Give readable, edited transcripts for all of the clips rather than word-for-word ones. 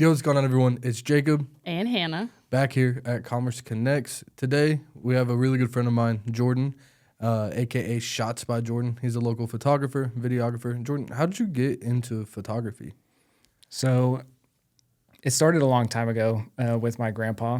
Yo, what's going on, everyone? It's Jacob And Hannah. back here at Commerce Connects. Today, we have a really good friend of mine, Jordan, a.k.a. Shots.By.Jordan. He's a local photographer, videographer. Jordan, how did you get into photography? So it started a long time ago with my grandpa.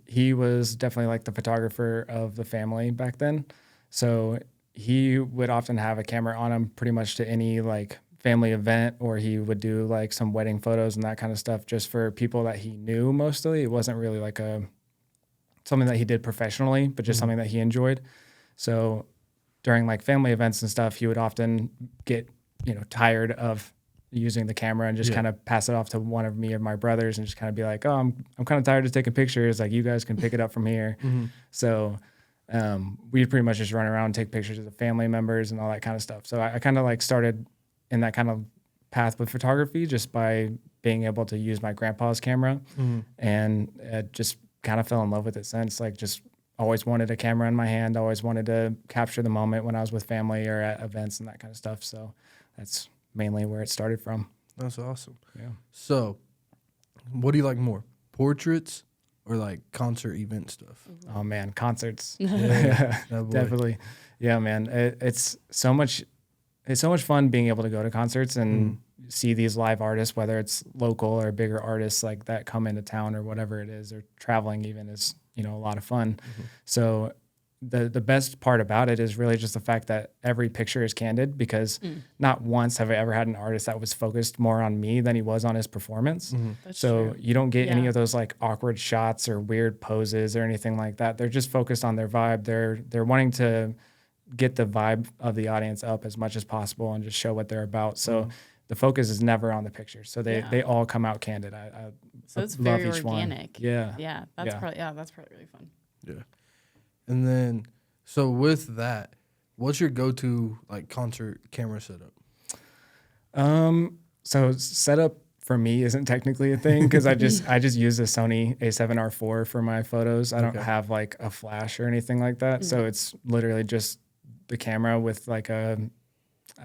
He was definitely like the photographer of the family back then. So he would often have a camera on him pretty much to any like family event, or he would do like some wedding photos and that kind of stuff just for people that he knew mostly. It wasn't really like something that he did professionally, but just something that he enjoyed. So during like family events and stuff, he would often get, tired of using the camera and just kind of pass it off to one of me or my brothers and just kind of be like, oh, I'm kind of tired of taking pictures. Like, you guys can pick it up from here. So we'd pretty much just run around and take pictures of the family members and all that kind of stuff. So I kind of like started in that kind of path with photography just by being able to use my grandpa's camera, and just kind of fell in love with it since. Like, just always wanted a camera in my hand, always wanted to capture the moment when I was with family or at events and that kind of stuff. So that's mainly where it started from. That's awesome. Yeah. So, what do you like more, portraits or like concert event stuff? Oh man, concerts. Yeah, that boy. Definitely. Yeah, man. It's so much fun being able to go to concerts and see these live artists, whether it's local or bigger artists like that come into town or whatever it is, or traveling even is, a lot of fun. So the best part about it is really just the fact that every picture is candid, because not once have I ever had an artist that was focused more on me than he was on his performance. That's So true. you don't get any Yeah. of those like awkward shots or weird poses or anything like that. They're just focused on their vibe. They're wanting to get the vibe of the audience up as much as possible and just show what they're about. So the focus is never on the picture. So they all come out candid. I So it's love very each one. organic. Yeah. Yeah. That's probably really fun. Yeah. And then, so with that, what's your go-to like concert camera setup? So setup for me isn't technically a thing, because I just use a Sony A7R4 for my photos. I don't have like a flash or anything like that. So it's literally just the camera with like I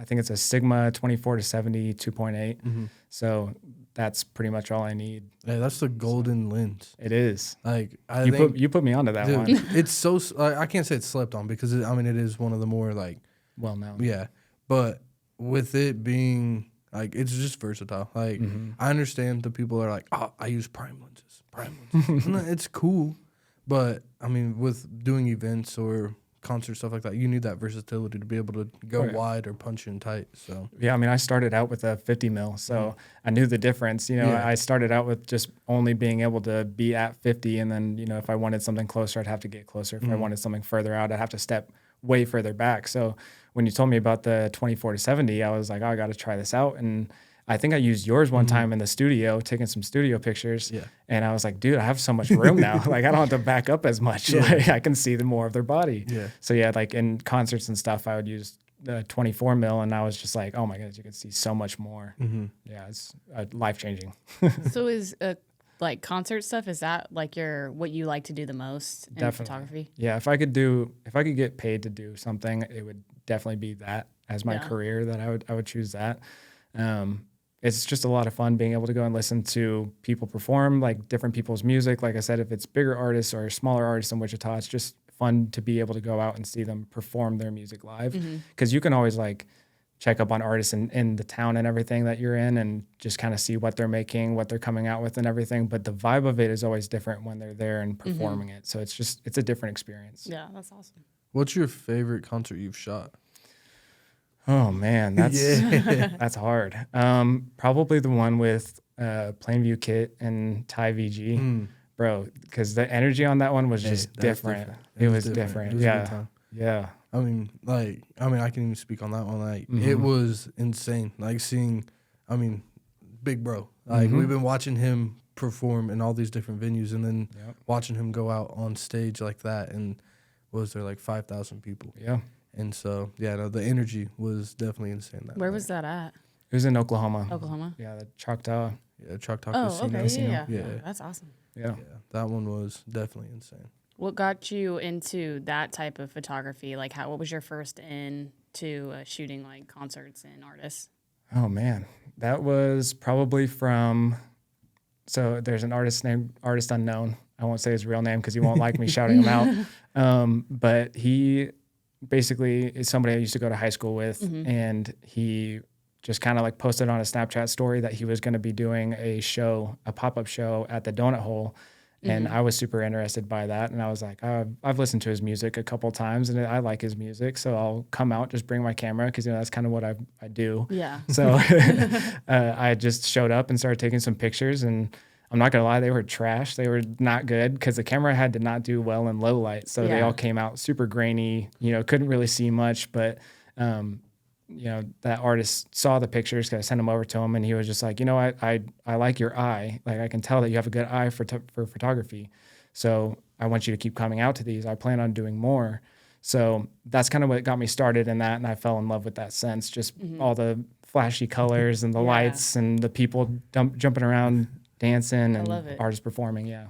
think it's a Sigma 24-70 2.8. So that's pretty much all I need. Yeah, that's the golden lens. It is. Like, You put me onto that one. It's so I can't say it's slept on, because it is one of the more like Well known. yeah, but with it being like, it's just versatile. Like, I understand the people are like, oh, I use prime lenses. And it's cool, but I mean, with doing events or concert stuff like that, you need that versatility to be able to go wide or punch in tight. So yeah, I mean, I started out with a 50 mil, so I knew the difference. I started out with just only being able to be at 50, and then if I wanted something closer, I'd have to get closer. If I wanted something further out, I'd have to step way further back. So when you told me about the 24-70, I was like, oh, I got to try this out. And I think I used yours one time in the studio, taking some studio pictures. Yeah. And I was like, dude, I have so much room now. Like, I don't have to back up as much. Like, I can see more of their body. Yeah. So yeah, like in concerts and stuff, I would use the 24 mil, and I was just like, oh my goodness, you can see so much more. Yeah, it's life changing. So is like concert stuff, is that like what you like to do the most in Definitely. photography? Yeah, if I could get paid to do something, it would definitely be that as my career. That I would choose that. It's just a lot of fun being able to go and listen to people perform, like different people's music. Like I said, if it's bigger artists or smaller artists in Wichita, it's just fun to be able to go out and see them perform their music live. Because you can always like check up on artists in the town and everything that you're in, and just kind of see what they're making, what they're coming out with and everything. But the vibe of it is always different when they're there and performing it. So it's a different experience. Yeah, that's awesome. what's your favorite concert you've shot? Oh man, that's hard. Probably the one with Plainview Kit and Ty VG, bro, because the energy on that one was just different. It was different. It was a good time. Yeah. I mean, I can even speak on that one. Like, it was insane. Like, seeing, Big Bro. Like, we've been watching him perform in all these different venues, and then watching him go out on stage like that, and was there like 5,000 people? Yeah. And so, the energy was definitely insane. Where was that at? It was in Oklahoma. Oklahoma? Yeah, the Choctaw. Yeah, Choctaw Oh, Casino. okay. Yeah. Yeah. That's awesome. Yeah. That one was definitely insane. What got you into that type of photography? Like, what was your first into shooting like concerts and artists? Oh man, that was probably from So there's an artist named Artist Unknown. I won't say his real name because he won't like me shouting him out. But he basically is somebody I used to go to high school with, and he just kind of like posted on a Snapchat story that he was going to be doing a pop-up show at the Donut Hole. And I was super interested by that. And I was like, I've listened to his music a couple times and I like his music. So I'll come out, just bring my camera because, that's kind of what I do. Yeah. So I just showed up and started taking some pictures. And I'm not going to lie, they were trash. They were not good because the camera did not do well in low light. So they all came out super grainy, couldn't really see much. But that artist saw the pictures because I sent them over to him and he was just like, I like your eye. Like I can tell that you have a good eye for photography. So I want you to keep coming out to these. I plan on doing more. So that's kind of what got me started in that. And I fell in love with that sense, just all the flashy colors and the lights and the people jumping around, dancing and artists performing. Yeah.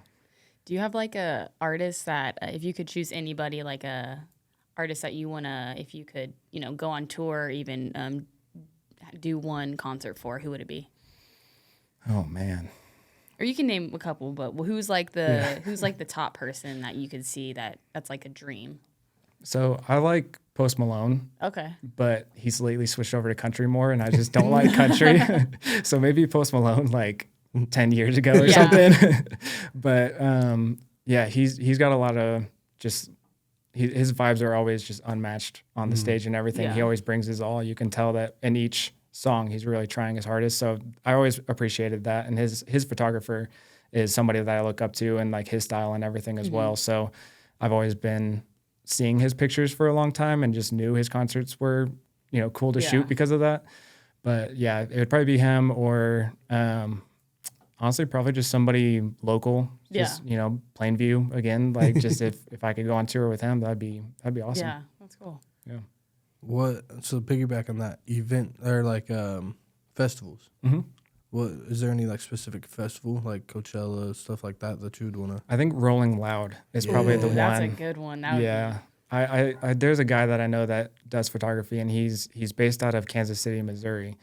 Do you have like a artist that if you could choose anybody, like a artist that you if you could, go on tour, or even do one concert for, who would it be? Oh man. Or you can name a couple, but who's like the top person that you could see that's like a dream? So I like Post Malone. Okay. But he's lately switched over to country more, and I just don't like country. So maybe Post Malone like 10 years ago or something. But he's got a lot of just. His vibes are always just unmatched on the stage and everything. Yeah. He always brings his all. You can tell that in each song, he's really trying his hardest. So I always appreciated that. And his photographer is somebody that I look up to and like his style and everything as well. So I've always been seeing his pictures for a long time and just knew his concerts were, cool to shoot because of that. But yeah, it would probably be him or, honestly, probably just somebody local, just, Plainview again. Like just if I could go on tour with him, that'd be awesome. Yeah, that's cool. Yeah. So piggyback on that event or like festivals. What is there any like specific festival like Coachella stuff like that you would want to? I think Rolling Loud is probably the one. That's a good one. I there's a guy that I know that does photography and he's based out of Kansas City, Missouri,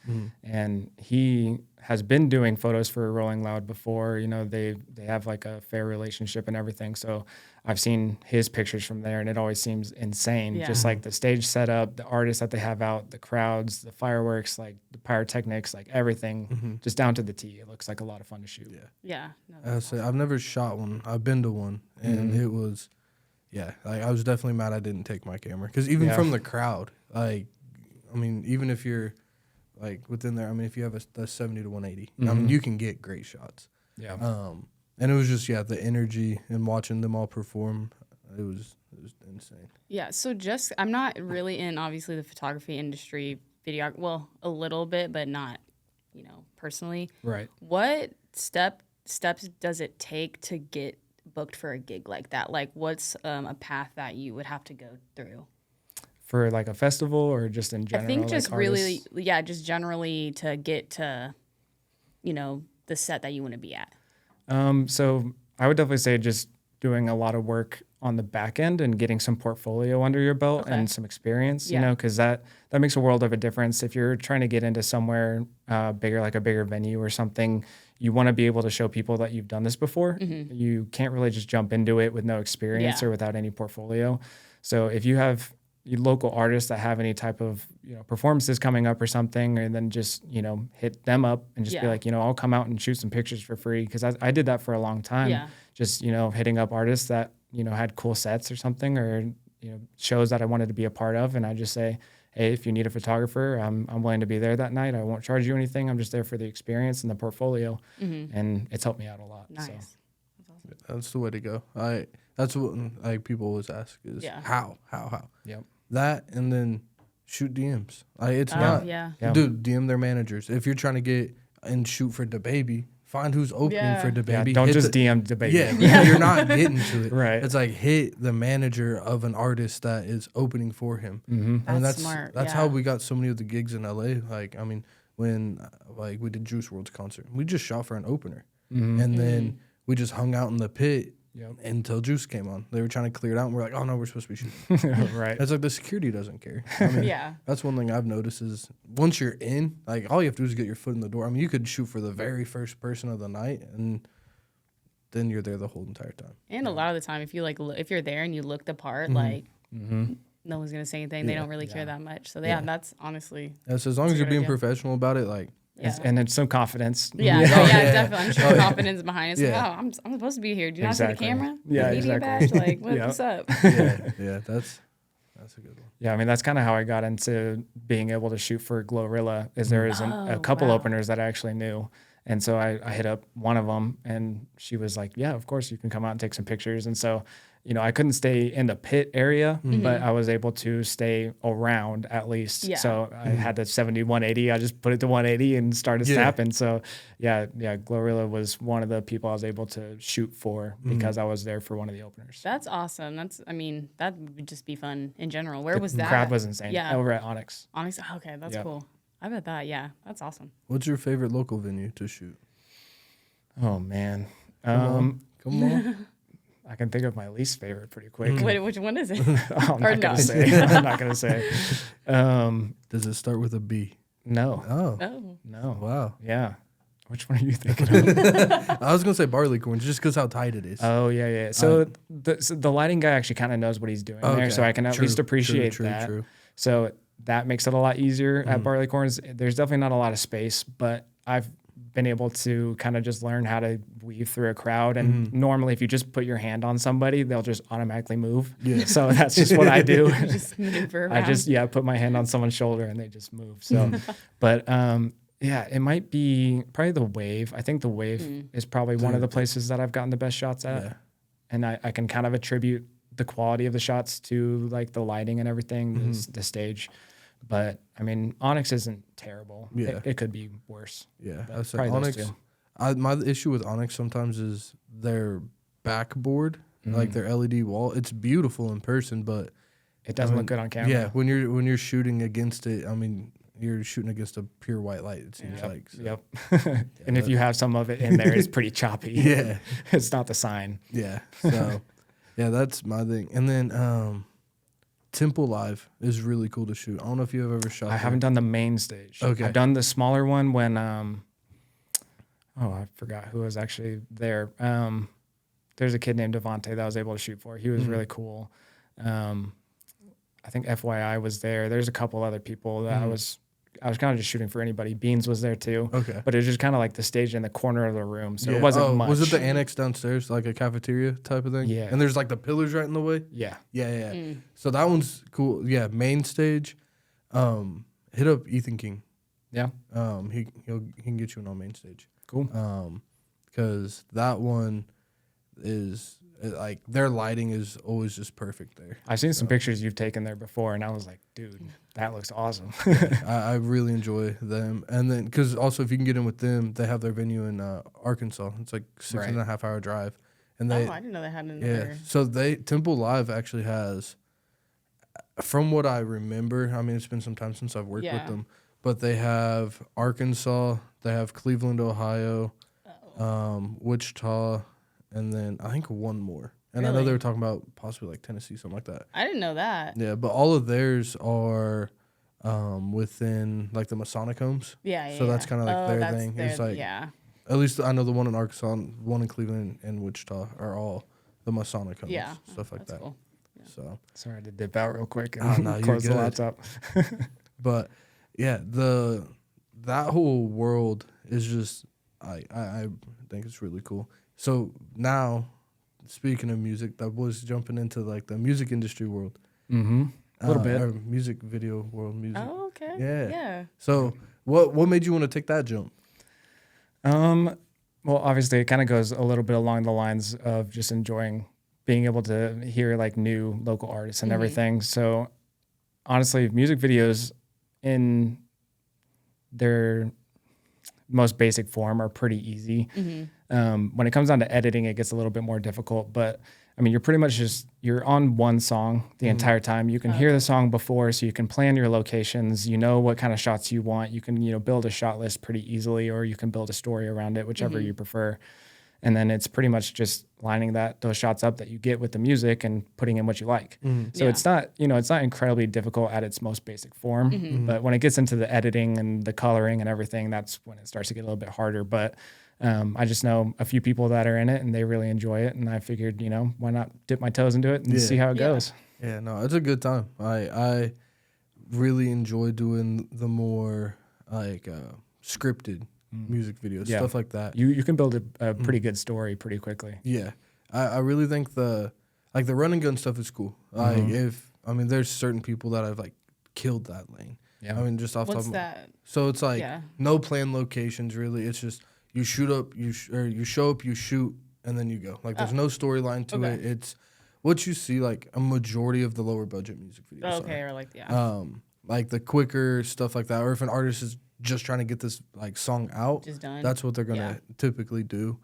and he has been doing photos for Rolling Loud before. They have like a fair relationship and everything. So I've seen his pictures from there and it always seems insane. Yeah. Just like the stage setup, the artists that they have out, the crowds, the fireworks, like the pyrotechnics, like everything, just down to the T. It looks like a lot of fun to shoot. Yeah. No, I've never shot one. I've been to one and it was, like I was definitely mad I didn't take my camera because even from the crowd, like, I mean, even if you're like within there, I mean, if you have a 70 to 180, I mean, you can get great shots. Yeah. And it was just, the energy and watching them all perform, it was insane. Yeah. So I'm not really in obviously the photography industry, well, a little bit, but not, personally. Right. What steps does it take to get booked for a gig like that? Like what's a path that you would have to go through? For like a festival or just in general? I think just like really, just generally to get to, the set that you want to be at. So I would definitely say just doing a lot of work on the back end and getting some portfolio under your belt and some experience, because that makes a world of a difference. If you're trying to get into somewhere bigger, like a bigger venue or something, you want to be able to show people that you've done this before. You can't really just jump into it with no experience or without any portfolio. So if you have local artists that have any type of performances coming up or something, and then just hit them up and just be like, I'll come out and shoot some pictures for free, because I did that for a long time. Just hitting up artists that had cool sets or something, or shows that I wanted to be a part of, and I just say, hey, if you need a photographer, I'm willing to be there that night. I won't charge you anything. I'm just there for the experience and the portfolio, and it's helped me out a lot. Nice. So. That's the way to go. That's what like people always ask is how. Yep. That and then shoot DMs. It's not. Dude, DM their managers. If you're trying to get and shoot for DaBaby, find who's opening for DaBaby. Don't just DM DaBaby. Yeah, you're not getting to it. Right. It's like hit the manager of an artist that is opening for him. I mean, that's smart. That's how we got so many of the gigs in LA. Like, I mean, when like we did Juice WRLD's concert, we just shot for an opener, and then we just hung out in the pit until Juice came on. They were trying to clear it out, and we're like, oh no, we're supposed to be shooting. Right. It's like the security doesn't care. I mean, that's one thing I've noticed is once you're in, like all you have to do is get your foot in the door. I mean, you could shoot for the very first person of the night, and then you're there the whole entire time. And a lot of the time, if you like, if you're there and you look the part, like no one's gonna say anything. They don't really care that much. So that's honestly. Yeah, so as long as you're being professional about it, like. And then some confidence. Definitely. I'm sure confidence behind it. It's like, oh, I'm supposed to be here. Do you not see the camera? Yeah, the media badge? Like, what's up? Yeah, that's a good one. Yeah, I mean, that's kind of how I got into being able to shoot for Glorilla, is there is a couple openers that I actually knew. And so I hit up one of them, and she was like, yeah, of course, you can come out and take some pictures. And so, I couldn't stay in the pit area, but I was able to stay around at least. Yeah. So I had the 70, 180. I just put it to 180 and started snapping. So, Glorilla was one of the people I was able to shoot for because I was there for one of the openers. That's awesome. That would just be fun in general. Where was that? The crowd was insane. Yeah. Over at Onyx. Onyx? Okay, that's cool. I bet that, that's awesome. What's your favorite local venue to shoot? Oh, man. Come on. I can think of my least favorite pretty quick. Which one is it? I'm not going to say. I'm not going to say. Does it start with a B? No. Oh. No. Wow. Yeah. Which one are you thinking of? I was going to say barleycorns just because how tight it is. Oh, yeah. So the lighting guy actually kind of knows what he's doing there, so I can at least appreciate that. True. So that makes it a lot easier at barleycorns. There's definitely not a lot of space, but I've been able to kind of just learn how to weave through a crowd. And normally if you just put your hand on somebody, they'll just automatically move. Yeah. So that's just what I do. Just maneuver around. I just, put my hand on someone's shoulder and they just move. So, but it might be probably the wave. I think the wave is probably one of the places that I've gotten the best shots at. Yeah. And I can kind of attribute the quality of the shots to like the lighting and everything, the stage. But I mean, Onyx isn't terrible. Yeah. It could be worse. Yeah. Onyx. My issue with Onyx sometimes is their backboard, like their LED wall. It's beautiful in person, but it doesn't look good on camera. Yeah. When you're shooting against it, I mean, you're shooting against a pure white light, it seems like. So. Yep. And if you have some of it in there, it's pretty choppy. Yeah. It's not the sign. Yeah. So, that's my thing. And then, Temple Live is really cool to shoot. I don't know if you have ever shot. I haven't done the main stage. Okay. I've done the smaller one when I forgot who was actually there. There's a kid named Devontae that I was able to shoot for. He was really cool. I think FYI was there. There's a couple other people that I was kind of just shooting for anybody. Beans was there too. Okay. But it was just kind of like the stage in the corner of the room. So it wasn't much. Was it the annex downstairs, like a cafeteria type of thing? Yeah. And there's like the pillars right in the way? Yeah. Yeah. So that one's cool. Yeah, main stage. Hit up Ethan King. Yeah. He can get you on main stage. Cool. Because that one is like their lighting is always just perfect there. I've seen some pictures you've taken there before, and I was like, dude, that looks awesome. I really enjoy them. And then, because also if you can get in with them, they have their venue in Arkansas. It's like 6.5 hour drive. And I didn't know they had another. Yeah. So Temple Live actually has, from what I remember, I mean, it's been some time since I've worked with them, but they have Arkansas, they have Cleveland, Ohio, Wichita, and then I think one more. And I know they were talking about possibly like Tennessee, something like that. I didn't know that. Yeah, but all of theirs are within like the Masonic homes. Yeah. So that's kind of like their thing. It's like, at least I know the one in Arkansas, one in Cleveland, and Wichita are all the Masonic homes. Yeah. Stuff like that. Cool. Yeah. So sorry to dip out real quick and close the laptop. But yeah, that whole world is just I think it's really cool. So now, speaking of music, that was jumping into like the music industry world. A little bit. Or music video world, music. Oh, okay. Yeah. So what made you want to take that jump? Well, obviously it kind of goes a little bit along the lines of just enjoying being able to hear like new local artists and everything. So honestly, music videos in their most basic form are pretty easy. When it comes down to editing, it gets a little bit more difficult, but I mean, you're pretty much you're on one song the entire time. You can hear the song before, so you can plan your locations, you know what kind of shots you want. You can, build a shot list pretty easily, or you can build a story around it, whichever you prefer. And then it's pretty much just lining those shots up that you get with the music and putting in what you like. So it's not, it's not incredibly difficult at its most basic form, but when it gets into the editing and the coloring and everything, that's when it starts to get a little bit harder. But I just know a few people that are in it and they really enjoy it. And I figured, why not dip my toes into it and see how it goes. Yeah, no, it's a good time. I really enjoy doing the more like scripted music videos, stuff like that. You can build a pretty good story pretty quickly. Yeah, I really think the run and gun stuff is cool. Like there's certain people that I've like killed that lane. Yeah, I mean just off What's top of that? So it's like no planned locations really. It's just you shoot up, you show up, you shoot, and then you go. Like there's no storyline to it. It's what you see like a majority of the lower budget music videos. Or like the quicker stuff like that, or if an artist is just trying to get this like song out, just done. That's what they're gonna typically do.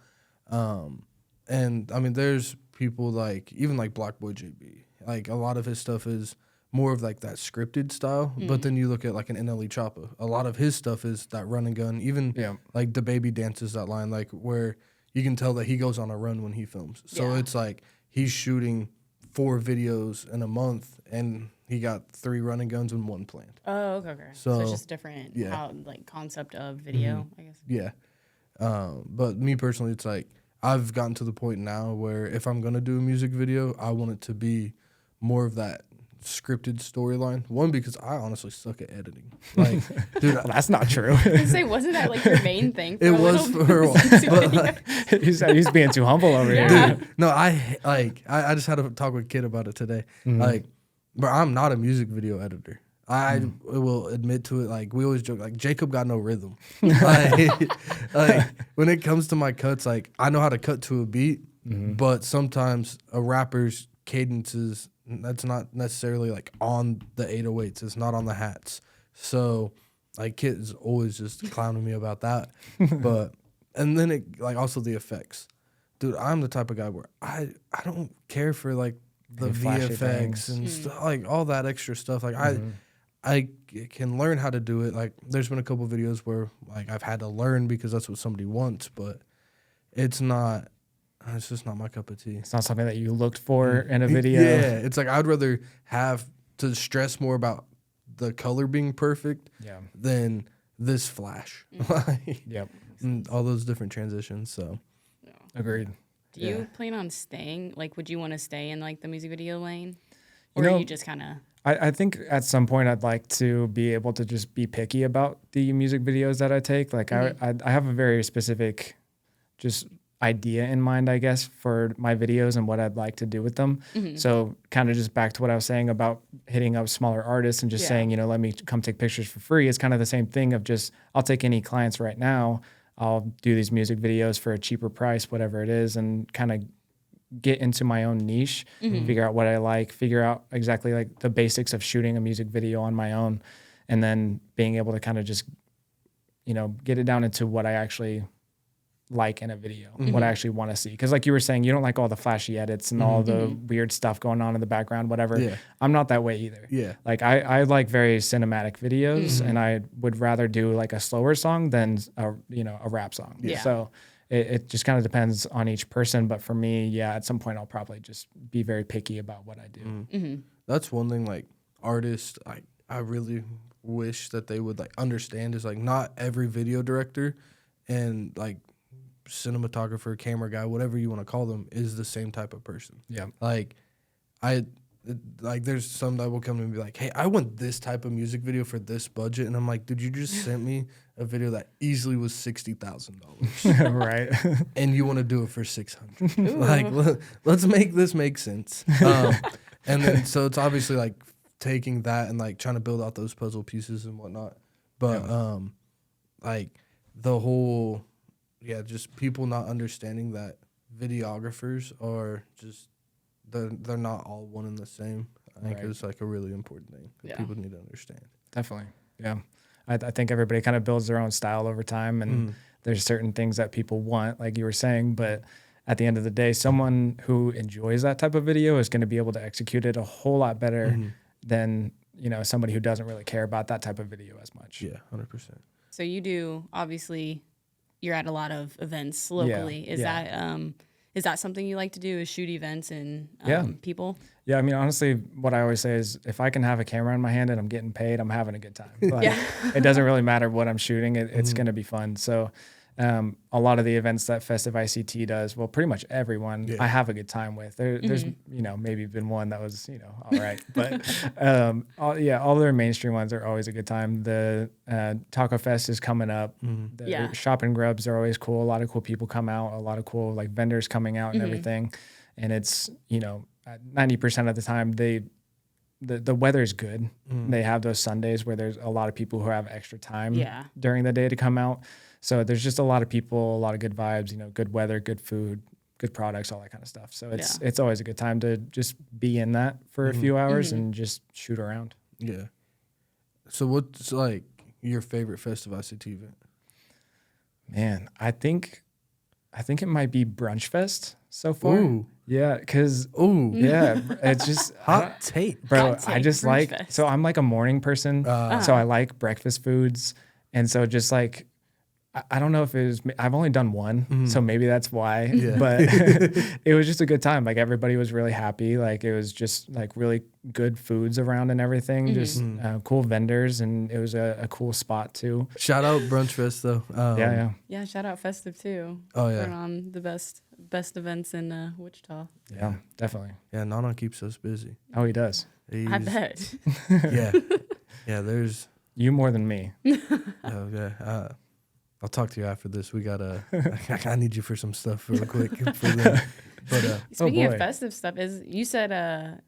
And I mean, there's people like even like Black Boy JB. Like a lot of his stuff is more of like that scripted style. But then you look at like an NLE Choppa. A lot of his stuff is that run and gun. Even like the baby dances that line, like where you can tell that he goes on a run when he films. So it's like he's shooting 4 videos in a month and he got 3 running guns and 1 planned. Oh, okay. So it's just different how like concept of video, I guess. Yeah. But me personally, it's like I've gotten to the point now where if I'm going to do a music video, I want it to be more of that scripted storyline. One, because I honestly suck at editing. Like, dude, well, that's not true. I was gonna say, wasn't that like your main thing? It was for a while. But like, he's being too humble over here. Dude, no, I just had a talk with Kid about it today. Like, but I'm not a music video editor. I will admit to it. Like we always joke, like Jacob got no rhythm. like when it comes to my cuts, like I know how to cut to a beat, but sometimes a rapper's cadences that's not necessarily like on the 808s. It's not on the hats. So like Kid is always just clowning me about that. But and then it like also the effects. Dude, I'm the type of guy where I don't care for like the VFX and stuff, like all that extra stuff. Like I can learn how to do it. Like there's been a couple videos where like I've had to learn because that's what somebody wants, but it's just not my cup of tea. It's not something that you looked for in a video. Yeah, it's like I'd rather have to stress more about the color being perfect than this flash. And all those different transitions. So agreed. Do you plan on staying? Like, would you want to stay in like the music video lane, or are you just kind of? I think at some point I'd like to be able to just be picky about the music videos that I take. Like I have a very specific just idea in mind, I guess, for my videos and what I'd like to do with them. So kind of just back to what I was saying about hitting up smaller artists and just saying, let me come take pictures for free. It's kind of the same thing of just, I'll take any clients right now. I'll do these music videos for a cheaper price, whatever it is, and kind of get into my own niche, figure out what I like, figure out exactly like the basics of shooting a music video on my own, and then being able to kind of just, get it down into what I actually like in a video, what I actually want to see. Because like you were saying, you don't like all the flashy edits and all the weird stuff going on in the background, whatever. Yeah. I'm not that way either. Yeah. Like I like very cinematic videos and I would rather do like a slower song than a rap song. Yeah. So it just kind of depends on each person. But for me, at some point I'll probably just be very picky about what I do. That's one thing like artists, I really wish that they would like understand is like not every video director and like cinematographer, camera guy, whatever you want to call them, is the same type of person. Yeah. Like there's some that will come to me and be like, hey, I want this type of music video for this budget. And I'm like, dude, you just sent me a video that easily was $60,000. Right. And you want to do it for $600. Like, let's make this make sense. And then, so it's obviously like taking that and like trying to build out those puzzle pieces and whatnot. But like the whole, just people not understanding that videographers are just, they're not all one and the same. I think it's like a really important thing that people need to understand. Definitely. Yeah. I think everybody kind of builds their own style over time and there's certain things that people want, like you were saying, but at the end of the day, someone who enjoys that type of video is going to be able to execute it a whole lot better than, somebody who doesn't really care about that type of video as much. Yeah, 100%. So you do obviously you're at a lot of events locally. Yeah. Is that something you like to do? Is shoot events and people? Yeah, I mean, honestly, what I always say is if I can have a camera in my hand and I'm getting paid, I'm having a good time. Like, it doesn't really matter what I'm shooting. It's going to be fun. So a lot of the events that Festive ICT does, well, pretty much everyone I have a good time with. There's, maybe been one that was, all right. But all their mainstream ones are always a good time. The Taco Fest is coming up. The Shop and Grubs are always cool. A lot of cool people come out, a lot of cool like vendors coming out and everything. And it's, 90% of the time the weather's good. They have those Sundays where there's a lot of people who have extra time during the day to come out. So there's just a lot of people, a lot of good vibes, good weather, good food, good products, all that kind of stuff. So it's always a good time to just be in that for a few hours and just shoot around. Yeah. So what's like your favorite Festive ICT event? Man, I think it might be Brunch Fest so far. Ooh. Yeah, because it's just hot take, bro. Hot take, I just Brunch like Fest. so I'm like a morning person, so I like breakfast foods, and so just like I don't know if it was I've only done one, so maybe that's why. Yeah. But it was just a good time. Like everybody was really happy. Like it was just like really good foods around and everything. Just cool vendors, and it was a cool spot too. Shout out Brunch Fest though. Yeah, shout out Festive too. Oh yeah, putting on the best events in Wichita. Yeah, definitely. Yeah, Nana keeps us busy. Oh, he does. I bet. Yeah. There's you more than me. Oh yeah. I'll talk to you after this. We gotta. I need you for some stuff real quick. But speaking of festive stuff, you said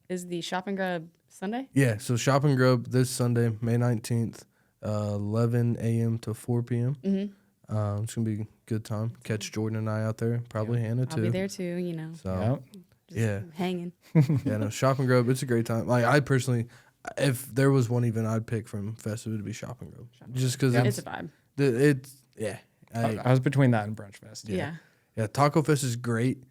is the Shop and Grub Sunday? Yeah. So Shop and Grub this Sunday, May 19th, 11 a.m. to 4 p.m. It's gonna be a good time. Catch Jordan and I out there. Probably Hannah too. I'll be there too. So hanging. Yeah. No, Shop and Grub. It's a great time. Like I personally, if there was one event I'd pick from Festive, it'd be Shop and Grub. Just because it's a vibe. I was between that and Brunch Fest. Yeah. Taco Fest is great,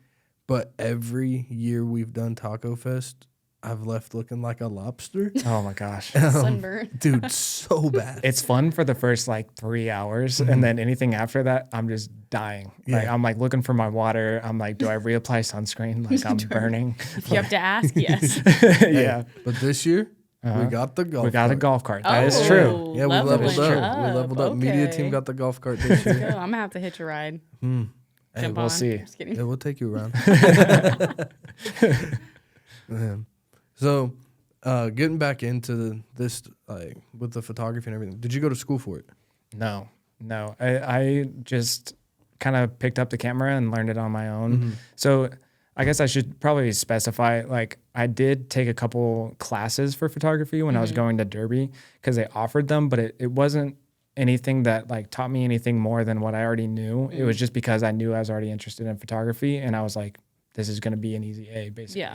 but every year we've done Taco Fest, I've left looking like a lobster. Oh my gosh. Sunburn. Dude, so bad. It's fun for the first like 3 hours, and then anything after that, I'm just dying. Yeah. Like I'm like looking for my water. I'm like, do I reapply sunscreen? Like I'm burning. If you have to ask, yes. Yeah. But this year, we got the golf. We got a golf cart. That is Oh, true. Yeah, we leveled leveling up. We leveled up. Okay. Media team got the golf cart this Let's year. go. I'm gonna have to hitch a ride. Hey, Jump we'll on. see. Just kidding. Yeah, we'll take you around. So, getting back into this, like with the photography and everything, did you go to school for it? No. I just kind of picked up the camera and learned it on my own. So I guess I should probably specify, like I did take a couple classes for photography when I was going to Derby because they offered them, but it wasn't anything that like taught me anything more than what I already knew. It was just because I knew I was already interested in photography, and I was like, this is going to be an easy A, basically,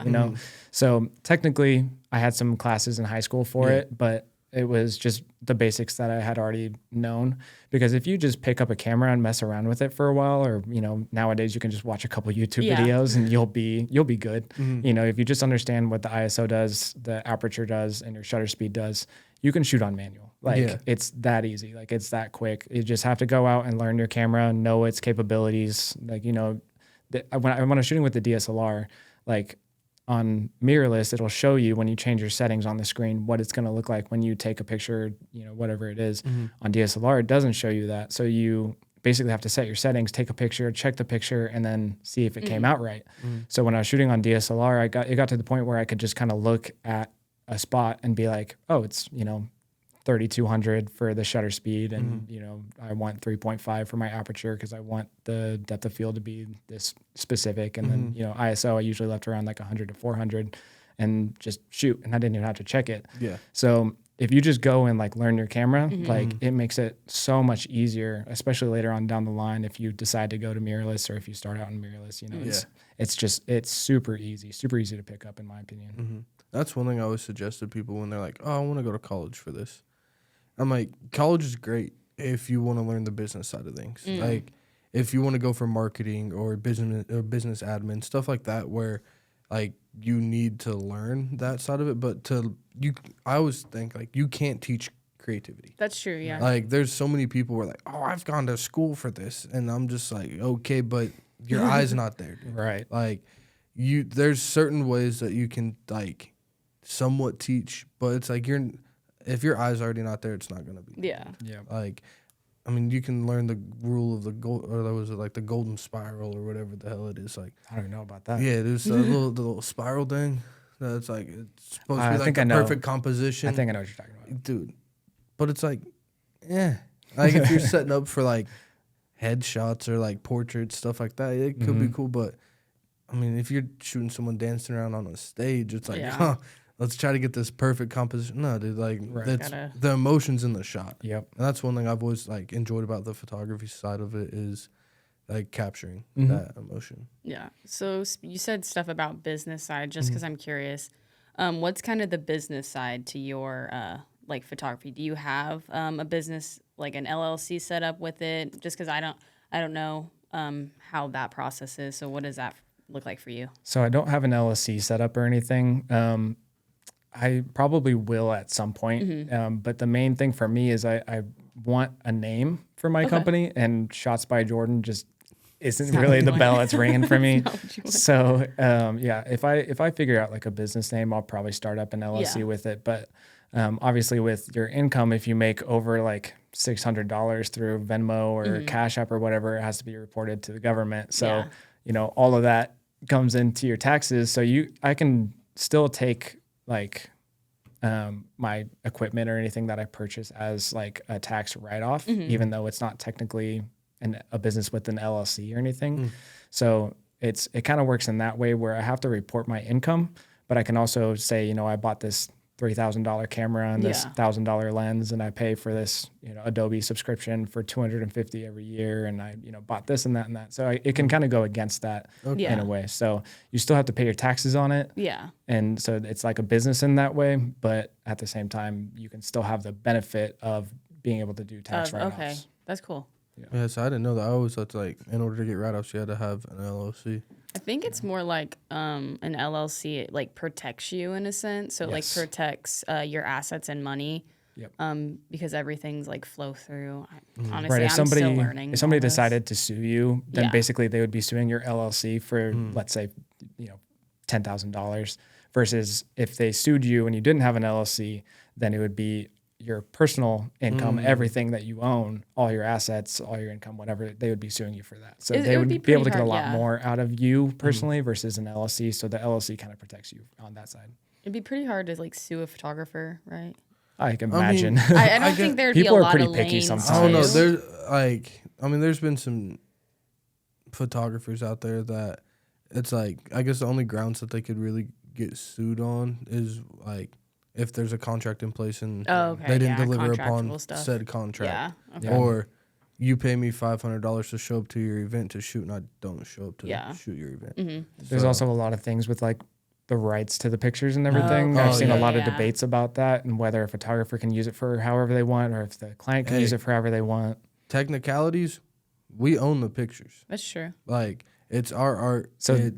So technically I had some classes in high school for it, but it was just the basics that I had already known. Because if you just pick up a camera and mess around with it for a while, or nowadays you can just watch a couple YouTube videos and you'll be good. If you just understand what the ISO does, the aperture does, and your shutter speed does, you can shoot on manual. It's that easy. Like it's that quick. You just have to go out and learn your camera, know its capabilities. Like when I'm shooting with the DSLR, like on mirrorless, it'll show you when you change your settings on the screen what it's going to look like when you take a picture, whatever it is. On DSLR, it doesn't show you that. So you basically have to set your settings, take a picture, check the picture, and then see if it came out right. So when I was shooting on DSLR, it got to the point where I could just kind of look at a spot and be like, oh, it's 3200 for the shutter speed, and I want 3.5 for my aperture because I want the depth of field to be this specific, and then ISO I usually left around like 100 to 400 and just shoot, and I didn't even have to check it. So if you just go and like learn your camera, like it makes it so much easier, especially later on down the line if you decide to go to mirrorless, or if you start out in mirrorless. It's super easy to pick up, in my opinion. That's one thing I always suggest to people when they're like, oh, I want to go to college for this. I'm like, college is great if you want to learn the business side of things. Like, if you want to go for marketing or business admin, stuff like that, where like you need to learn that side of it. But I always think like you can't teach creativity. That's true. Yeah. Like, there's so many people who are like, oh, I've gone to school for this. And I'm just like, okay, but your eye's not there, dude. Right. Like, there's certain ways that you can, like, somewhat teach, but it's like if your eye's already not there, it's not going to be. Yeah. Yeah. Like, I mean, you can learn the rule of the gold, or was it like the golden spiral or whatever the hell it is. Like, I don't even know about that. yeah, there's the little spiral thing that's like, it's supposed to be I like think the I know. perfect composition. I think I know what you're talking about. Dude, but it's like, like if you're setting up for like headshots or like portraits, stuff like that, it could be cool. But I mean, if you're shooting someone dancing around on a stage, it's like, let's try to get this perfect composition. No, dude, like that's the emotions in the shot. Yep. And that's one thing I've always like enjoyed about the photography side of it is like capturing that emotion. Yeah. So you said stuff about business side, just because I'm curious. What's kind of the business side to your like photography? Do you have a business, like an LLC set up with it? Just because I don't know how that process is. So what does that look like for you? So I don't have an LLC set up or anything. I probably will at some point. But the main thing for me is I want a name for my company, and Shots.By.Jordan just isn't really the bell that's ringing for me. So if I figure out like a business name, I'll probably start up an LLC with it. But obviously with your income, if you make over like $600 through Venmo or Cash App or whatever, it has to be reported to the government. So, all of that comes into your taxes. So I can still take like my equipment or anything that I purchase as like a tax write-off, even though it's not technically a business with an LLC or anything. So it kind of works in that way where I have to report my income, but I can also say, I bought this $3,000 camera and this $1,000 lens, and I pay for this, Adobe subscription for $250 every year, and I, bought this and that and that. So it can kind of go against that in a way. So you still have to pay your taxes on it. Yeah. And so it's like a business in that way, but at the same time, you can still have the benefit of being able to do tax write-offs. Okay, that's cool. Yeah, so I didn't know that. I always thought like in order to get write-offs, you had to have an LLC. I think it's more like an LLC. It like protects you in a sense. So like protects your assets and money. Yep. Because everything's like flow through. Honestly, I'm still learning. If somebody decided to sue you, then basically they would be suing your LLC for let's say, $10,000. Versus if they sued you and you didn't have an LLC, then it would be your personal income, everything that you own, all your assets, all your income, whatever, they would be suing you for that. So they would be able to get a lot more out of you personally versus an LLC. So the LLC kind of protects you on that side. It'd be pretty hard to like sue a photographer, right? I can imagine. I don't think there'd be a lot of lanes. People are pretty picky sometimes. I don't know. There's been some photographers out there that it's like, I guess the only grounds that they could really get sued on is like, if there's a contract in place and they didn't deliver upon said contract, or you pay me $500 to show up to your event to shoot, and I don't show up to shoot your event. There's also a lot of things with like the rights to the pictures and everything. I've seen a lot of debates about that and whether a photographer can use it for however they want or if the client can use it for however they want. Technicalities, we own the pictures. That's true. Like, it's our art. So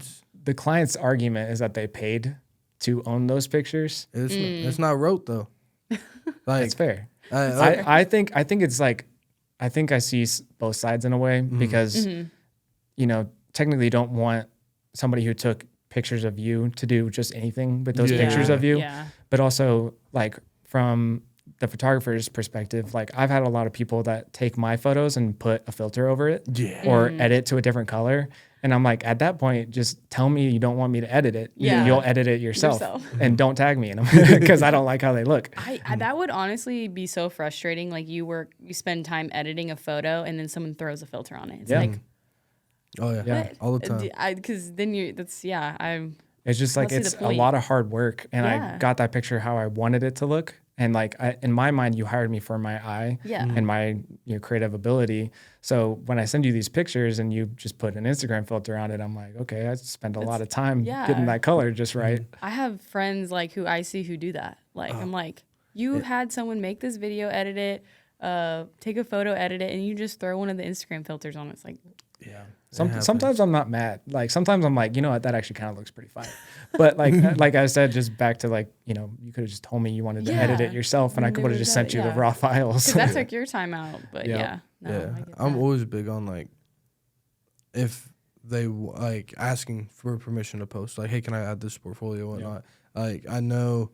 the client's argument is that they paid to own those pictures. It's not wrote though. Like, that's fair. I think it's like, I think I see both sides in a way because technically you don't want somebody who took pictures of you to do just anything with those pictures of you. But also like from the photographer's perspective, like I've had a lot of people that take my photos and put a filter over it or edit to a different color. And I'm like, at that point, just tell me you don't want me to edit it. You'll edit it yourself. And don't tag me in them because I don't like how they look. That would honestly be so frustrating. Like you spend time editing a photo and then someone throws a filter on it. It's like, all the time. Because then it's just like, it's a lot of hard work. And I got that picture how I wanted it to look. And like in my mind, you hired me for my eye and my creative ability. So when I send you these pictures and you just put an Instagram filter on it, I'm like, okay, I spent a lot of time getting that color just right. I have friends like who I see who do that. Like I'm like, you had someone make this video, edit it, take a photo, edit it, and you just throw one of the Instagram filters on it. It's like, Sometimes I'm not mad. Like sometimes I'm like, you know what, that actually kind of looks pretty fire. But like I said, just back to like, you know, you could have just told me you wanted to edit it yourself, and I would have just sent you the raw files. Because that took your time out. But I get I'm that. always big on like if they like asking for permission to post, like, hey, can I add this portfolio or whatnot? Like I know,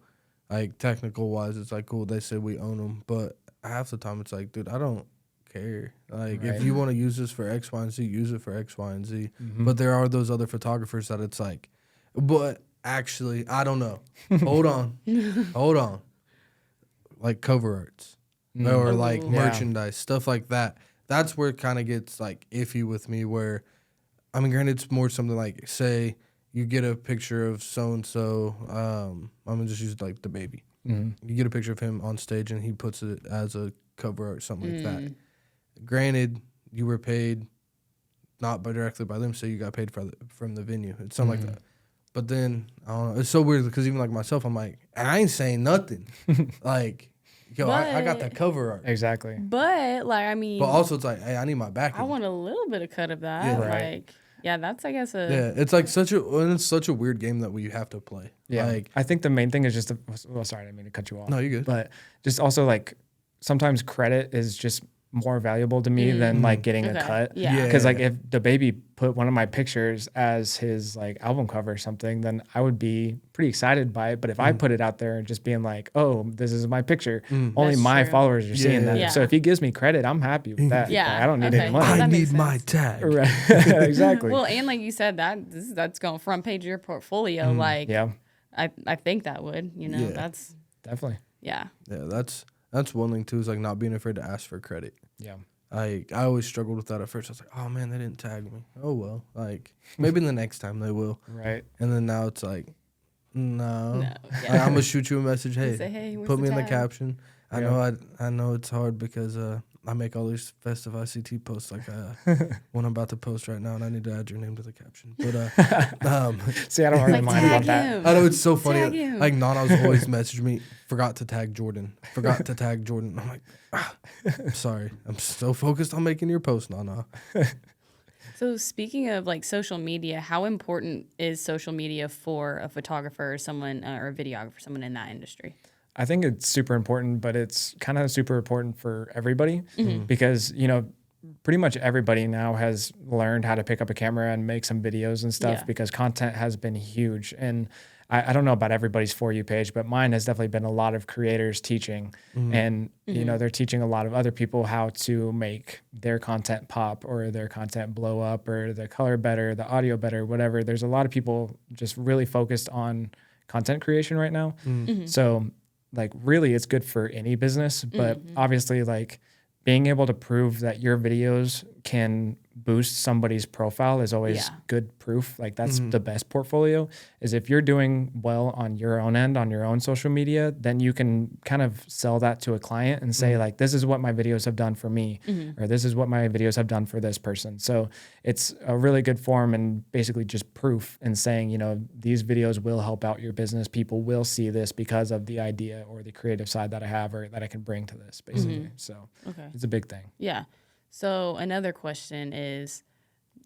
like technical wise, it's like cool. They say we own them, but half the time it's like, dude, I don't care. Like if you want to use this for X, Y, and Z, use it for X, Y, and Z. But there are those other photographers that it's like, but actually, I don't know. Hold on. Like cover arts or like merchandise, stuff like that. That's where it kind of gets like iffy with me. Where, I mean, granted, it's more something like, say you get a picture of so and so. I'm gonna just use like the baby. You get a picture of him on stage and he puts it as a cover art, something like that. Granted, you were paid not directly by them, so you got paid from the venue. It's something like that. But then, I don't know. It's so weird because even like myself, I'm like, I ain't saying nothing. Like, yo, I got that cover art. Exactly. But like, I mean, But also it's like, hey, I need my backing. I want a little bit of cut of that. Yeah. Like, that's I guess it's like such a weird game that we have to play. Yeah. Like, I think the main thing is just sorry, I didn't mean to cut you off. No, you're good. But just also like sometimes credit is just more valuable to me than like getting a cut. Yeah. Because like if the baby put one of my pictures as his like album cover or something, then I would be pretty excited by it. But if I put it out there and just being like, oh, this is my picture, only That's my true. followers are seeing that. Yeah. So if he gives me credit, I'm happy with that. Yeah. Like, I don't need Okay. any money. That I makes need my sense. tag. Right. Exactly. Well, and like you said, that's going front page of your portfolio. Like, Yeah, I think that would, Yeah. that's definitely. Yeah, that's one thing too, is like not being afraid to ask for credit. Yeah. I always struggled with that at first. I was like, oh man, they didn't tag me. Oh well, like maybe the next time they will. Right. And then now it's like, no. yeah. Like, I'm gonna shoot you a message. Hey, Say, hey, where's put me in the tag? caption. I know it's hard because I make all these festive ICT posts like one I'm about to post right now, and I need to add your name to the caption. But See, I don't really Like, mind tag about that. him. I know it's so Tag funny. him. Like Nana's always messaged me, forgot to tag Jordan. I'm like, I'm sorry. I'm so focused on making your post, Nana. So speaking of like social media, how important is social media for a photographer or someone or a videographer, someone in that industry? I think it's super important, but it's kind of super important for everybody because, you know, pretty much everybody now has learned how to pick up a camera and make some videos and stuff because content has been huge. And I don't know about everybody's For You page, but mine has definitely been a lot of creators teaching. And, you know, they're teaching a lot of other people how to make their content pop or their content blow up or the color better, the audio better, whatever. There's a lot of people just really focused on content creation right now. So, like, really, it's good for any business. But obviously, like, being able to prove that your videos can boost somebody's profile is always good proof. Like that's the best portfolio is if you're doing well on your own end, on your own social media, then you can kind of sell that to a client and say like, this is what my videos have done for me, or this is what my videos have done for this person. So it's a really good form and basically just proof and saying, you know, these videos will help out your business. People will see this because of the idea or the creative side that I have or that I can bring to this basically. So it's a big thing. Yeah. So another question is,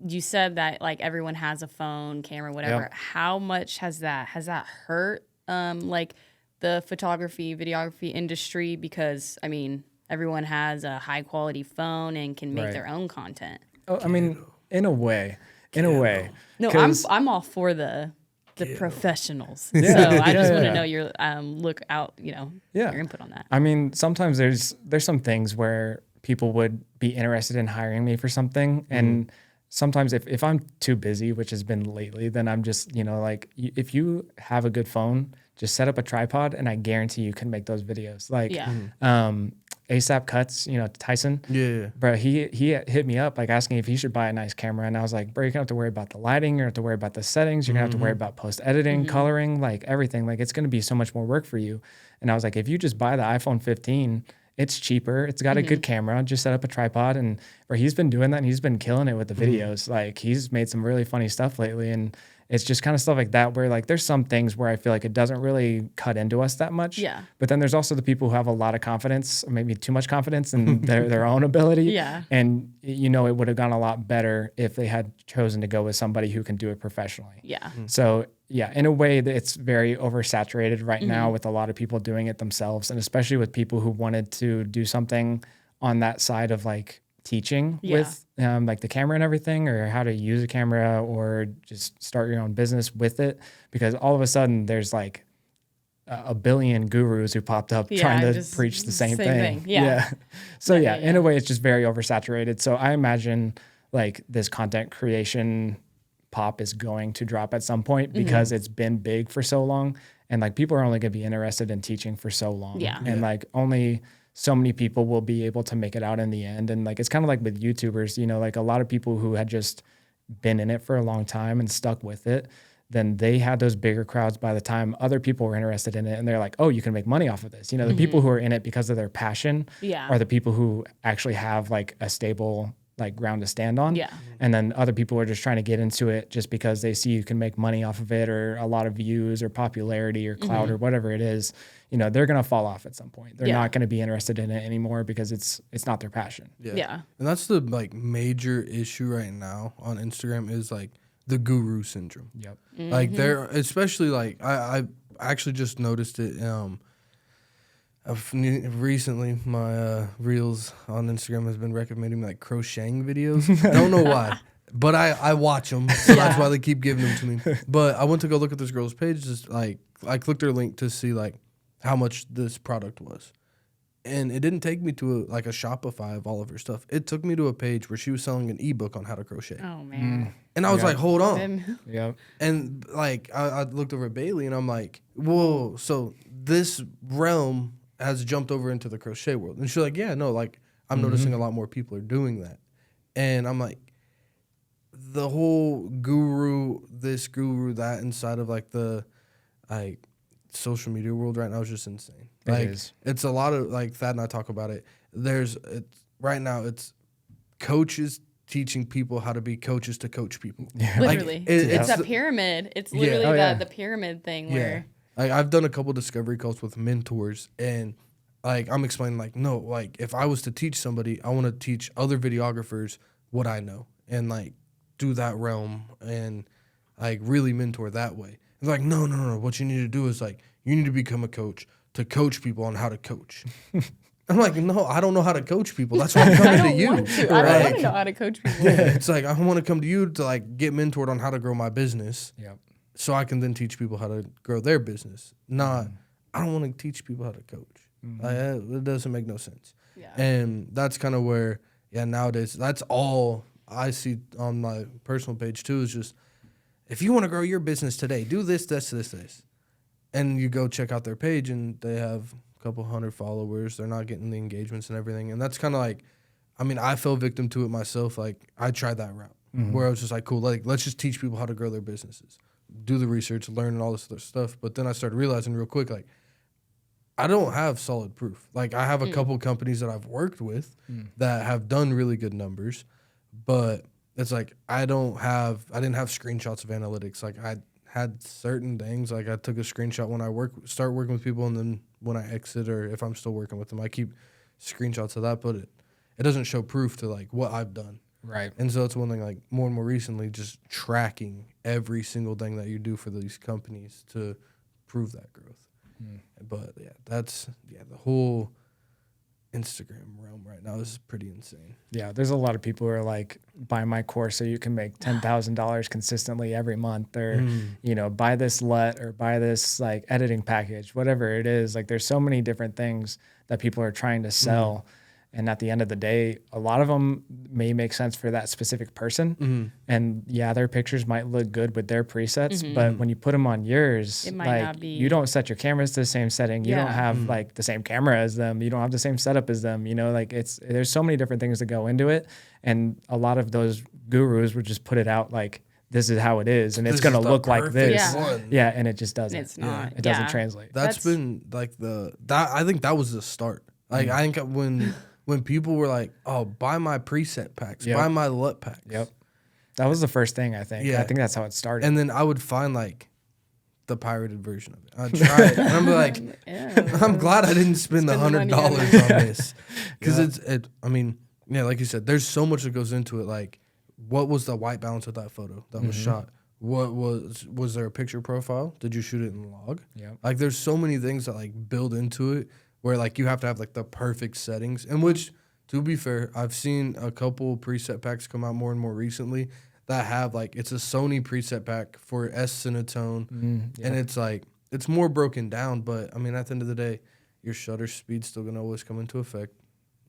you said that like everyone has a phone, camera, whatever. Yep. How much has that hurt like the photography, videography industry? Because I mean, everyone has a high quality phone and can make their own content. Oh, I mean, in a way. No, 'Cause- I'm all for the professionals. So I just want to know your your input on that. I mean, sometimes there's some things where people would be interested in hiring me for something. And sometimes if I'm too busy, which has been lately, then I'm just, you know, like if you have a good phone, just set up a tripod and I guarantee you can make those videos. Like ASAP Cuts, you know, Tyson. Yeah. Bro, he hit me up like asking if he should buy a nice camera. And I was like, bro, you're gonna have to worry about the lighting, you're gonna have to worry about the settings, you're gonna have to worry about post editing, coloring, like everything. Like it's gonna be so much more work for you. And I was like, if you just buy the iPhone 15, it's cheaper. It's got a good camera. Just set up a tripod. And or he's been doing that and he's been killing it with the videos. Like he's made some really funny stuff lately. And it's just kind of stuff like that where like there's some things where I feel like it doesn't really cut into us that much. Yeah. But then there's also the people who have a lot of confidence, or maybe too much confidence in their own ability. Yeah. And it would have gone a lot better if they had chosen to go with somebody who can do it professionally. Yeah. So yeah, in a way that it's very oversaturated right now with a lot of people doing it themselves, and especially with people who wanted to do something on that side of like teaching with like the camera and everything, or how to use a camera, or just start your own business with it, because all of a sudden there's like a billion gurus who popped up trying to preach the same thing. Yeah. So in a way it's just very oversaturated. So I imagine like this content creation pop is going to drop at some point because it's been big for so long, and like people are only going to be interested in teaching for so long. And like only so many people will be able to make it out in the end. And like, it's kind of like with YouTubers, like a lot of people who had just been in it for a long time and stuck with it, then they had those bigger crowds by the time other people were interested in it. And they're like, oh, you can make money off of this. The people who are in it because of their passion are the people who actually have like a stable like ground to stand on. And then other people are just trying to get into it just because they see you can make money off of it, or a lot of views or popularity or clout or whatever it is. They're going to fall off at some point. They're not going to be interested in it anymore because it's not their passion. And that's the like major issue right now on Instagram is like the guru syndrome. Like they're especially like I actually just noticed it recently. My reels on Instagram has been recommending me like crocheting videos. Don't know why, but I watch them, so that's why they keep giving them to me. But I went to go look at this girl's page, just like I clicked her link to see like how much this product was, and it didn't take me to a Shopify of all of her stuff. It took me to a page where she was selling an ebook on how to crochet. Oh man! And I was like, hold on. Yep. And like I looked over at Bailey, and I'm like, whoa, so this realm has jumped over into the crochet world. And she's like, yeah, no, like I'm noticing a lot more people are doing that. And I'm like, the whole guru this, guru that inside of like the like social media world right now is just insane. Like it's a lot of like Thad and I talk about it. Right now it's coaches teaching people how to be coaches to coach people. Literally. Like, it's a pyramid. It's literally the pyramid thing where like I've done a couple discovery calls with mentors, and like I'm explaining like, no, like if I was to teach somebody, I want to teach other videographers what I know and like do that realm and like really mentor that way. It's like, no. What you need to do is like you need to become a coach to coach people on how to coach. I'm like, no, I don't know how to coach people. That's why I'm coming to you. I don't want to know how to coach people. It's like I want to come to you to like get mentored on how to grow my business. Yep. So I can then teach people how to grow their business. Not, I don't want to teach people how to coach. Like, it doesn't make no sense. And that's kind of where, nowadays, that's all I see on my personal page too, is just, if you want to grow your business today, do this. And you go check out their page and they have a couple hundred followers. They're not getting the engagements and everything. And that's kind of like, I mean, I fell victim to it myself. Like, I tried that route where I was just like, cool, like, let's just teach people how to grow their businesses. Do the research, learn all this other stuff. But then I started realizing real quick, like, I don't have solid proof. Like, I have a couple companies that I've worked with that have done really good numbers, but it's like I didn't have screenshots of analytics. Like, I had certain things. Like, I took a screenshot when I start working with people, and then when I exit or if I'm still working with them, I keep screenshots of that, but it doesn't show proof to like what I've done. Right. And so it's one thing, like more and more recently, just tracking every single thing that you do for these companies to prove that growth. But that's the whole Instagram realm right now is pretty insane. Yeah, there's a lot of people who are like, buy my course so you can make $10,000 consistently every month, or buy this LUT, or buy this like editing package, whatever it is. Like, there's so many different things that people are trying to sell. And at the end of the day, a lot of them may make sense for that specific person. And their pictures might look good with their presets, but when you put them on yours, it might like not be. you don't set your cameras to the same setting. You don't have like the same camera as them. You don't have the same setup as them. Like there's so many different things that go into it. And a lot of those gurus would just put it out like, this is how it is, and it's going to look like this. And it just doesn't. It's not. It doesn't translate. That's been like I think that was the start. Like I think when people were like, oh, buy my preset packs, buy my LUT packs. That was the first thing, I think. Yeah. I think that's how it started. And then I would find like the pirated version of it. I'd try it. And I'm like, I'm glad I didn't spend the $100 on this. Because I mean, yeah, like you said, there's so much that goes into it. Like, what was the white balance of that photo that was shot? What was there a picture profile? Did you shoot it in log? Yeah. Like, there's so many things that like build into it where like you have to have like the perfect settings. And which, to be fair, I've seen a couple preset packs come out more and more recently that have like, it's a Sony preset pack for S Cinetone, and it's like, it's more broken down, but I mean, at the end of the day, your shutter speed's still gonna always come into effect.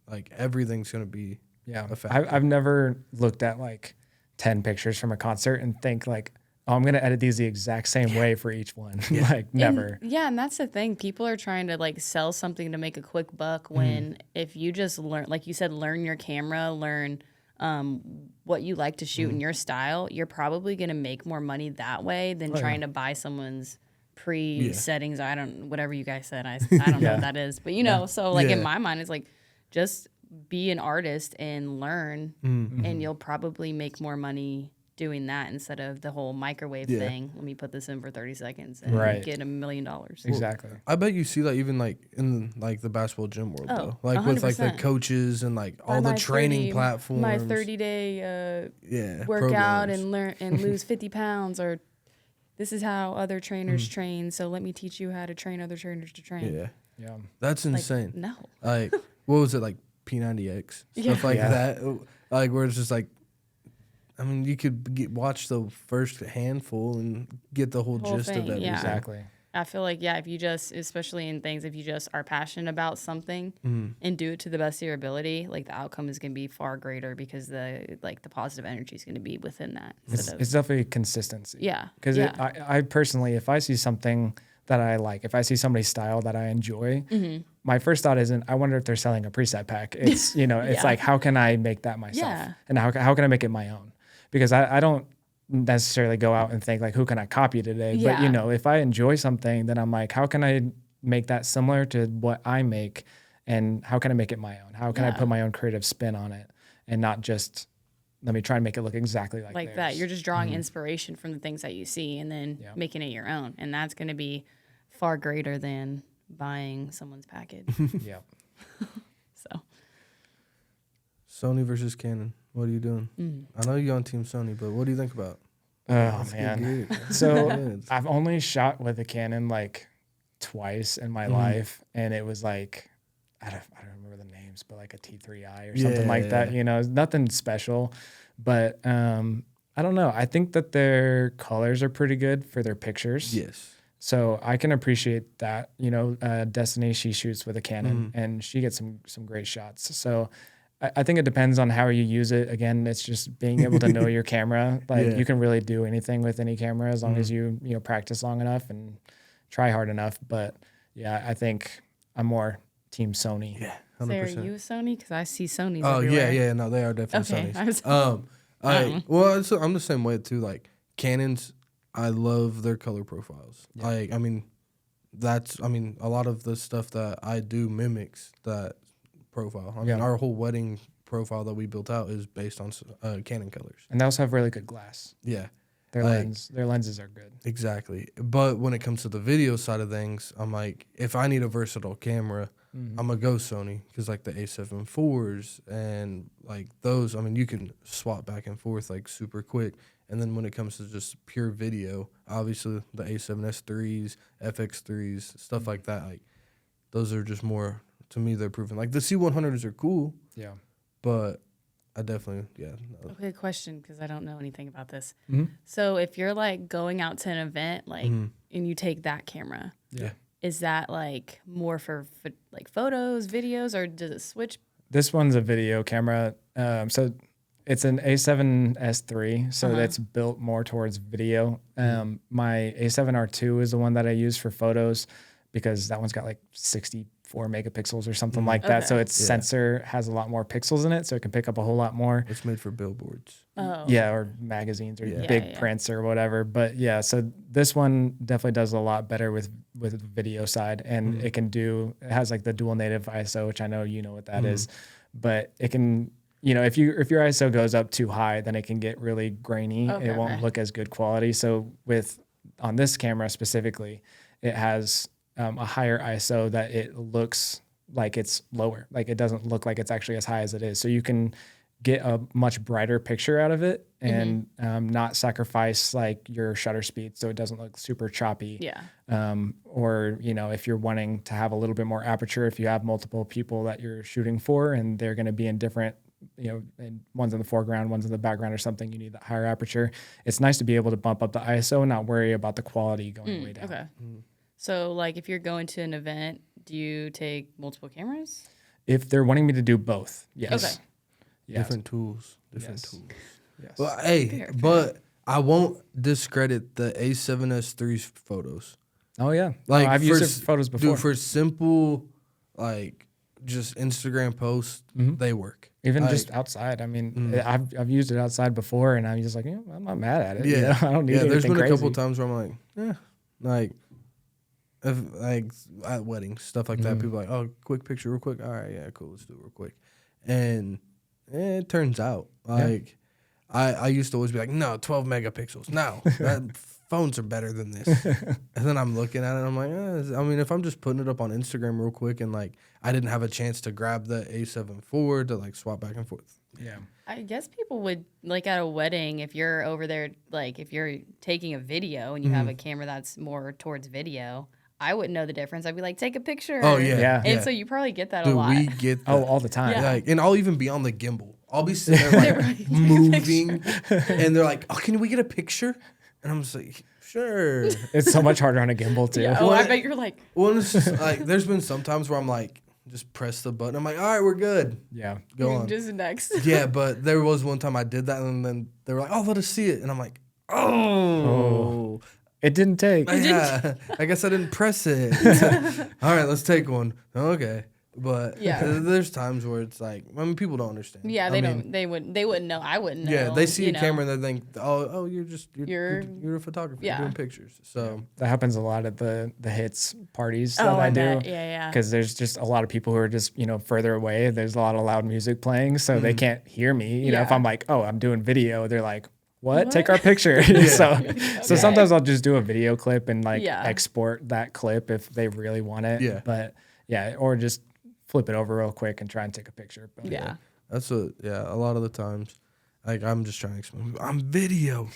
Like, everything's gonna be a factor. I've never looked at like 10 pictures from a concert and think like, oh, I'm gonna edit these the exact same way for each one. Like, never. And that's the thing. People are trying to like sell something to make a quick buck when if you just learn, like you said, learn your camera, learn what you like to shoot in your style, you're probably going to make more money that way than trying to buy someone's pre-settings. I don't, whatever you guys said, I don't know what that is, but you know, so like in my mind, it's like, just be an artist and learn and you'll probably make more money doing that instead of the whole microwave thing. Let me put this in for 30 seconds and get $1 million. Exactly. I bet you see that even like in like the basketball gym world though. Like 100%. with like the coaches and like all the training platforms. My 30-day programs. workout and learn and lose 50 pounds, or this is how other trainers train, so let me teach you how to train other trainers to train. Yeah. That's insane. Like, no. Like, what was it, like P90X? Stuff like that. Like, where it's just like, I mean, you could watch the first handful and get the whole gist thing, of everything. yeah. Exactly. I feel like, if you just, especially in things, if you just are passionate about something and do it to the best of your ability, like the outcome is going to be far greater because the positive energy is going to be within that. It's definitely consistency. Yeah. Because I personally, if I see something that I like, if I see somebody's style that I enjoy, my first thought isn't, I wonder if they're selling a preset pack. It's, it's like, how can I make that myself? Yeah. And how can I make it my own? Because I don't necessarily go out and think like, who can I copy today? Yeah. But, if I enjoy something, then I'm like, how can I make that similar to what I make? And how can I make it my own? How can I put my own creative spin on it and not just, let me try and make it look exactly like theirs. that. You're just drawing inspiration from the things that you see and then making it your own. And that's going to be far greater than buying someone's package. Yeah. So. Sony versus Canon. What are you doing? I know you're on Team Sony, but what do you think about? Oh, man. So I've only shot with a Canon like twice in my life. And it was like, I don't remember the names, but like a T3i or something like that. Nothing special. But I don't know. I think that their colors are pretty good for their pictures. Yes. So I can appreciate that. Destiny, she shoots with a Canon and she gets some great shots. So I think it depends on how you use it. Again, it's just being able to know your camera. Like you can really do anything with any camera as long as you practice long enough and try hard enough. But yeah, I think I'm more Team Sony. Yeah, 100%. So are you a Sony? Because I see Sonys everywhere. everywhere. No, they are definitely Okay. Sonys. I'm the same way too. Like Canons, I love their color profiles. Yeah. Like, I mean, a lot of the stuff that I do mimics that profile. I mean, our whole wedding profile that we built out is based on Canon colors. And they also have really good glass. Yeah. Their lenses are good. Exactly. But when it comes to the video side of things, I'm like, if I need a versatile camera, I'm going to go Sony. Because like the A7 IVs and like those, I mean, you can swap back and forth like super quick. And then when it comes to just pure video, obviously the A7S IIIs, FX3s, stuff like that, like those are just more, to me, they're proven. Like the C100s are cool. Yeah. But I definitely, Okay, question, because I don't know anything about this. Mm-hmm. So if you're like going out to an event, like, and you take that camera, is that like more for like photos, videos, or does it switch? This one's a video camera. So it's an A7S III, so that's built more towards video. My A7R2 is the one that I use for photos because that one's got like 64 megapixels or something like that. So its sensor has a lot more pixels in it, so it can pick up a whole lot more. It's made for billboards. Oh. Yeah, or magazines or big prints or whatever. But yeah, so this one definitely does a lot better with the video side, and it has like the dual native ISO, which I know you know what that is, but it can if your ISO goes up too high, then it can get really grainy. Okay, It won't look as good quality. So on this camera specifically, it has a higher ISO that it looks like it's lower. Like it doesn't look like it's actually as high as it is. So you can get a much brighter picture out of it and not sacrifice like your shutter speed so it doesn't look super choppy. Yeah. Or, if you're wanting to have a little bit more aperture, if you have multiple people that you're shooting for and they're going to be in different, and one's in the foreground, one's in the background or something, you need that higher aperture. It's nice to be able to bump up the ISO and not worry about the quality going way down. Okay. So like if you're going to an event, do you take multiple cameras? If they're wanting me to do both, yes. Okay. Yeah. Different tools. Yes. Yes. Well, hey, but I won't discredit the A7S3's photos. Oh yeah. Like I've used it for photos before. Dude, for simple, like just Instagram posts, they work. Even just outside. I mean, I've used it outside before, and I'm just like, I'm not mad at it. Yeah, I don't need anything there's been crazy. a couple times where I'm like, like, if, like at weddings, stuff like that. People are like, oh, quick picture, real quick. All right, yeah, cool, let's do it real quick. And it turns out like I used to always be like, no, 12 megapixels. No, phones are better than this. And then I'm looking at it and I'm like, I mean, if I'm just putting it up on Instagram real quick and like I didn't have a chance to grab the A7 IV to like swap back and forth. Yeah. I guess people would like at a wedding, if you're over there, like if you're taking a video and you have a camera that's more towards video, I wouldn't know the difference. I'd be like, take a picture. Oh yeah. And so you probably get that Dude, a lot. we get that. Oh, all the time. Yeah. Like, and I'll even be on the gimbal. I'll be sitting there like moving, and they're like, "Oh, can we get a picture?" And I'm just like, "Sure." It's so much harder on a gimbal too. Yeah. Oh, I bet you're like, Well, it's just like there's been some times where I'm like, just press the button. I'm like, "All right, we're good. Yeah. Go on." just next. Yeah, but there was one time I did that, and then they were like, "Oh, let us see it," and I'm like, "Oh." It didn't take. Yeah, I guess I didn't press it. All right, let's take one. Okay. But there's times where it's like, I mean, people don't understand. Yeah, they wouldn't know. I wouldn't know. Yeah, they see a know. camera and they think, oh, you're a photographer. You're doing pictures. So That happens a lot at the hits parties that Oh, I do. bet. Yeah. Because there's just a lot of people who are just, further away. There's a lot of loud music playing, so they can't hear me. If I'm like, oh, I'm doing video, they're like, what? Take our picture. So sometimes I'll just do a video clip and export that clip if they really want it. Yeah. But or just flip it over real quick and try and take a picture. But that's a lot of the times, like I'm just trying to explain. I'm video,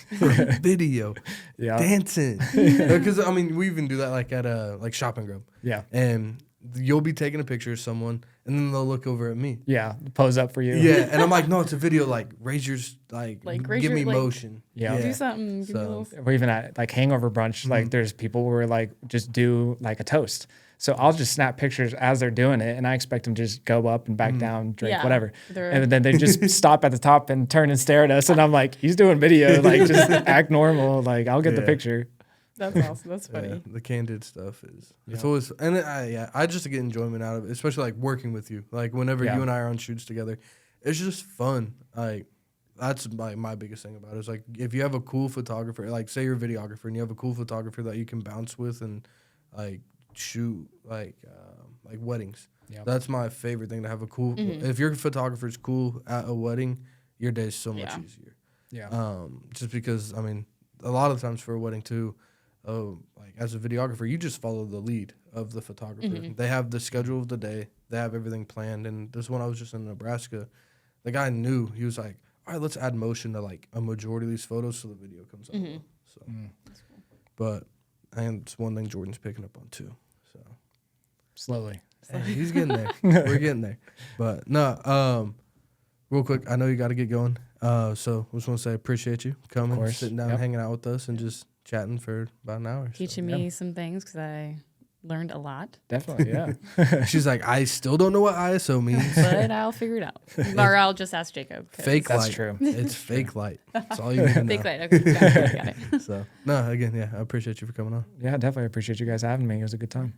dancing. Because I mean, we even do that like at a shop and grub. Yeah. And you'll be taking a picture of someone, and then they'll look over at me. Yeah, pose up for you. Yeah, and I'm like, no, it's a video. Like raise your raise give me your, motion. Yeah. Do something. Give me a little. Or even at like hangover brunch, like there's people who are like just do like a toast. So I'll just snap pictures as they're doing it, and I expect them to just go up and back down, drink, whatever. And then they just stop at the top and turn and stare at us, and I'm like, he's doing video, like just act normal. Like I'll get the picture. That's awesome. That's funny. Yeah, the candid stuff is it's always, and I just get enjoyment out of it, especially like working with you. Like whenever you and I are on shoots together, it's just fun. Like that's like my biggest thing about it is like if you have a cool photographer, like say you're a videographer and you have a cool photographer that you can bounce with and like shoot like weddings. Yeah. That's my favorite thing, to have a cool. If your photographer's cool at a wedding, your day's so much easier. Yeah. Just because I mean, a lot of times for a wedding too. Like as a videographer, you just follow the lead of the photographer. They have the schedule of the day. They have everything planned. And this one I was just in Nebraska, the guy knew. He was like, all right, let's add motion to like a majority of these photos so the video comes out well. So, that's cool. But and it's one thing Jordan's picking up on too. So Slowly. Hey, he's getting there. We're getting there. But no, real quick, I know you got to get going. So I just want to say I appreciate you coming, sitting down, hanging out with us, and just chatting for about an hour. Teaching me some things because I learned a lot. Definitely, yeah. She's like, I still don't know what ISO means. But I'll figure it out. Or I'll just ask Jacob. Fake light. That's true. It's fake light. That's all you need to know. Fake light. Okay, got it. So, no, again, I appreciate you for coming on. Yeah, definitely appreciate you guys having me. It was a good time.